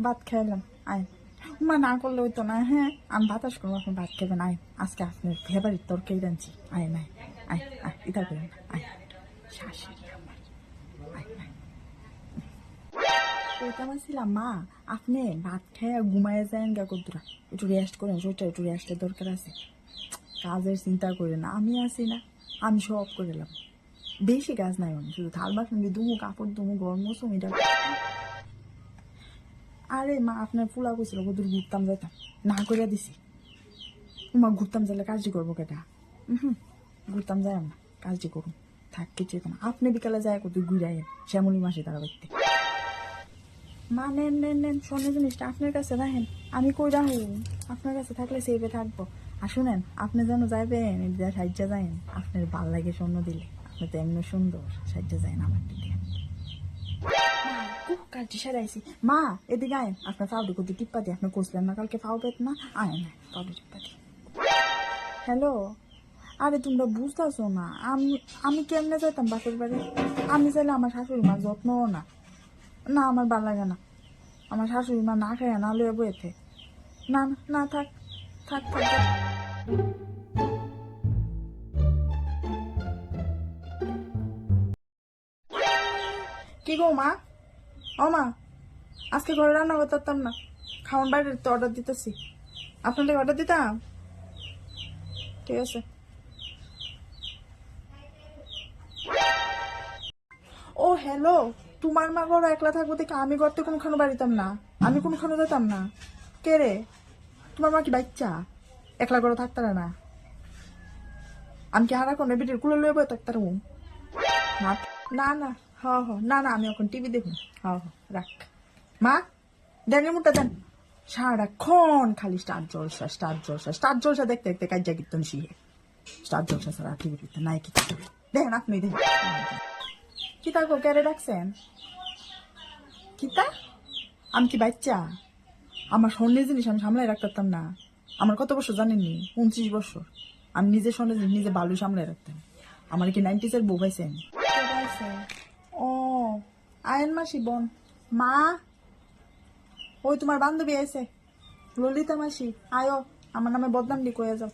ভাত খাইলাম আয় মা না করলে হইতো না হ্যাঁ আমি বাতাস করবো আপনি ভাত খাবেন আয় আজকে আপনার ফেভারিট তরকারি রাঁধছি আয় নাই আয় আয় ইতা করেন আয় শাশুড়ি আমার আয় আয় কইতাম আসছিলাম মা আপনি ভাত খেয়ে ঘুমায় যায়েন গা কদ্দুরা একটু রেস্ট করেন শরীরটা একটু রেস্টের দরকার আছে কাজের চিন্তা করেন না আমি আছি না আমি সব করে এলাম বেশি কাজ নাই অনেক শুধু থাল বাসন দিয়ে দুমু কাপড় দুমু গরম মৌসুম এটা আরে মা আপনার ফুলা কইছিল কদূর ঘুরতাম যেতাম না করে দিছি মা ঘুরতাম যাইলে কাজটি করবো কেটা ঘুরতাম যাই না কাজটি করুন থাক কিছু না আপনি বিকালে যায় কত ঘুরাইন শ্যামলি মাসে তারা দেখতে মা নেন নেন নেন স্বর্ণ জিনিসটা আপনার কাছে রাখেন আমি কই রাখুন আপনার কাছে থাকলে সেভে থাকবো আর শুনেন আপনি যেন যাইবেন সাহায্য যাইন আপনার ভাল লাগে স্বর্ণ দিলে আপনি তো এমনি সুন্দর সাহায্য যাইন আমার দিকে কাজটি সারাইছি মা এদিকে আয়েন আপনার ফাউডি কত টিপ্পা দিয়ে আপনি করছিলেন না কালকে ফাউ পেত না আয়েন না ফাউডি টিপ্পা দিয়ে হ্যালো আরে তোমরা বুঝতেছো না আমি আমি কেমনে যাইতাম বাপের বাড়ি আমি চাইলে আমার শাশুড়ি মার যত্নও না না আমার ভালো লাগে না আমার শাশুড়ি মা না খায় না লয়ে বইতে না না না থাক থাক থাক কি গো মা ও মা আজকে ঘরে রান্না করতাম না খাওয়ান বাইরে তো অর্ডার দিতেছি আপনাদের অর্ডার দিতাম ঠিক আছে ও হ্যালো তোমার মা ঘর একলা থাকবো দেখে আমি ঘরতে কোনখানে বাড়িতাম না আমি কোনখানে যেতাম না কে রে তোমার মা কি বাচ্চা একলা ঘরে থাকতে না আমি কি হারা কোন বিটির কুলে লয়ে বই থাকতার না না না হ হ না না আমি এখন টিভি দেখুন হ হ রাখ মা ড্যানের মুখটা দেন সারাক্ষণ খালি স্টার জলসা স্টার জলসা স্টার জলসা দেখতে দেখতে কাজা কীর্তন শিখে স্টার জলসা ছাড়া টিভি দেখতে নাই কিছু দেখেন আপনি দেখেন কিতা গো কেড়ে ডাকছেন কিতা আমি কি বাচ্চা আমার স্বর্ণের জিনিস আমি সামলাই রাখতাম না আমার কত বছর জানেননি 29 বছর আমি নিজের স্বর্ণের জিনিস নিজে বালু সামলাই রাখতাম আমার কি 90s বউ পাইছেন ও আয়ন মাসি বোন মা ওই তোমার বান্ধবী আইছে ললিতা মাসি আয়ো আমার নামে বদনাম দি কয়ে যাও